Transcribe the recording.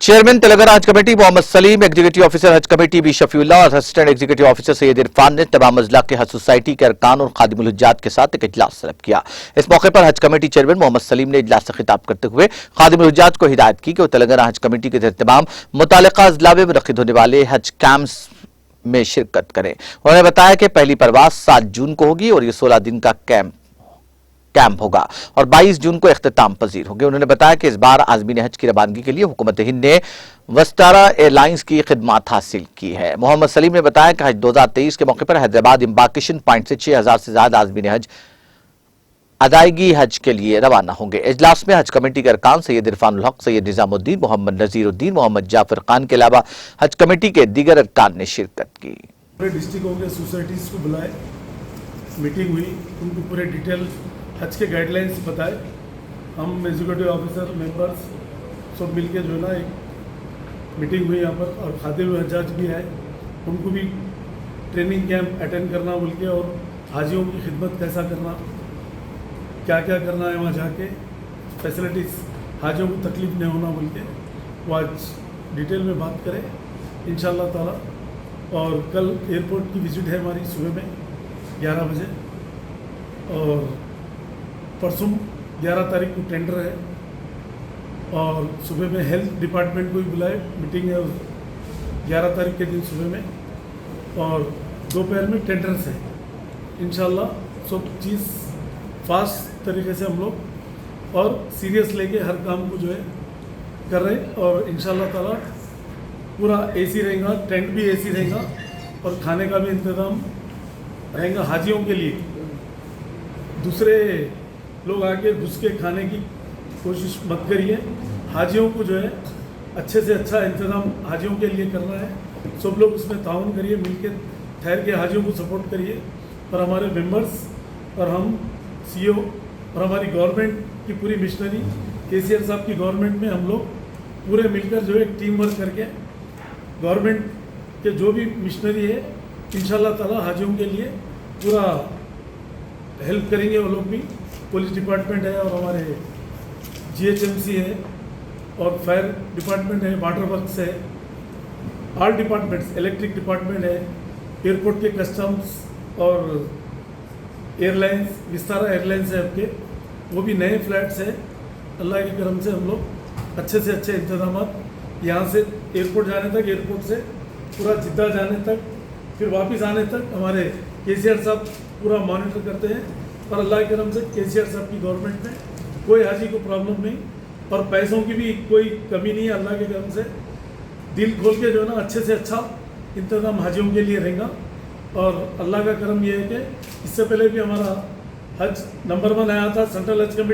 Chairman Telangana हज committee Mohammed Salim, executive officer हज committee B Shafiullah और assistant executive officer Syed Irfan ने तमाम अजला के हज सोसाइटी के अरकान और खादिमुल हुज्जात के साथ एक इजलास तलब किया। इस मौके पर हज कमेटी चेयरमैन मोहम्मद सलीम ने इजलास से खिताब करते हुए खादिमुल हुज्जात को हिदायत की कि वो तेलंगाना हज कमेटी के तमाम मुताल्लिका अजला में मुनक्किद होने वाले हज कैंप्स में शिरकत करें। उन्होंने बताया कि पहली परवाज 7 जून को होगी और ये 16 दिन का कैंप होगा और 22 जून को इख्तिताम पजीर होंगे। उन्होंने बताया कि इस बार आज़मीन हज की रवानगी के लिए हुकूमत हिंद ने वस्तारा एयरलाइंस की खिदमत हासिल की है। मोहम्मद सलीम ने बताया कि हज 2023 के मौके पर हैदराबाद इम्बार्केशन पॉइंट से 6000 से ज्यादा आज़मीन हज अदायगी हज के लिए रवाना होंगे। इजलास में हज कमेटी के अरकान सैयद इरफानुल हक, सैयद निजामुद्दीन, मोहम्मद नजीरुद्दीन, मोहम्मद जाफर खान के अलावा हज कमेटी के दीगर अरकान ने शिरकत की। पूरे डिस्ट्रिक्टों के सोसाइटीज़ को बुलाए, मीटिंग हुई, उनको पूरे डिटेल हज के गाइडलाइंस बताए। हम एग्जीक्यूटिव ऑफिसर मेंबर्स सब मिलके जो है ना एक मीटिंग हुई यहाँ पर, और खादिमुल हुज्जात भी आए, उनको भी ट्रेनिंग कैंप अटेंड करना बोल के, और हाजियों की खिदमत कैसा करना, क्या क्या करना है वहाँ जाके, फैसिलिटीज़ हाजियों को तकलीफ नहीं होना बोल के वो आज डिटेल में बात करें इंशाअल्लाह ताला। और कल एयरपोर्ट की विजिट है हमारी सुबह में 11 बजे, और परसों 11 तारीख को टेंडर है, और सुबह में हेल्थ डिपार्टमेंट को भी बुलाए, मीटिंग है 11 तारीख के दिन सुबह में, और दोपहर में टेंडर्स है। इंशाल्लाह सब चीज़ फास्ट तरीके से हम लोग और सीरियस लेके हर काम को जो है कर रहे हैं, और इंशाल्लाह ताला पूरा एसी रहेगा, टेंट भी एसी रहेगा, और खाने का भी इंतज़ाम रहेगा हाजियों के लिए। दूसरे लोग आके घुस के खाने की कोशिश मत करिए, हाजियों को जो है अच्छे से अच्छा इंतज़ाम हाजियों के लिए करना है। सब लोग उसमें ताउन करिए, मिलके ठहर के हाजियों को सपोर्ट करिए, और हमारे मेंबर्स और हम सीईओ और हमारी गवर्नमेंट की पूरी मिशनरी केसीआर साहब की गवर्नमेंट में हम लोग पूरे मिलकर जो है टीम वर्क करके गवर्नमेंट के जो भी मिशनरी है इंशाल्लाह ताला हाजियों के लिए पूरा हेल्प करेंगे। वो लोग भी, पुलिस डिपार्टमेंट है, और हमारे जीएचएमसी है, और फायर डिपार्टमेंट है, वाटर वर्क्स है, ऑल डिपार्टमेंट्स, इलेक्ट्रिक डिपार्टमेंट है, एयरपोर्ट के कस्टम्स और एयरलाइंस, विस्तारा एयरलाइंस है आपके, वो भी नए फ्लाइट्स है। अल्लाह के करम से हम लोग अच्छे से अच्छे इंतजाम यहाँ से एयरपोर्ट जाने तक, एयरपोर्ट से पूरा जिद्दा जाने तक, फिर वापस आने तक हमारे केसीआर साहब पूरा मॉनिटर करते हैं। और अल्लाह के करम से केसीआर साहब की गवर्नमेंट में कोई हाजी को प्रॉब्लम नहीं, और पैसों की भी कोई कमी नहीं है। अल्लाह के करम से दिल खोल के जो है ना अच्छे से अच्छा इंतज़ाम हाजियों के लिए रहेगा। और अल्लाह का करम ये है कि इससे पहले भी हमारा हज नंबर 1 आया था सेंट्रल हज कमेटी।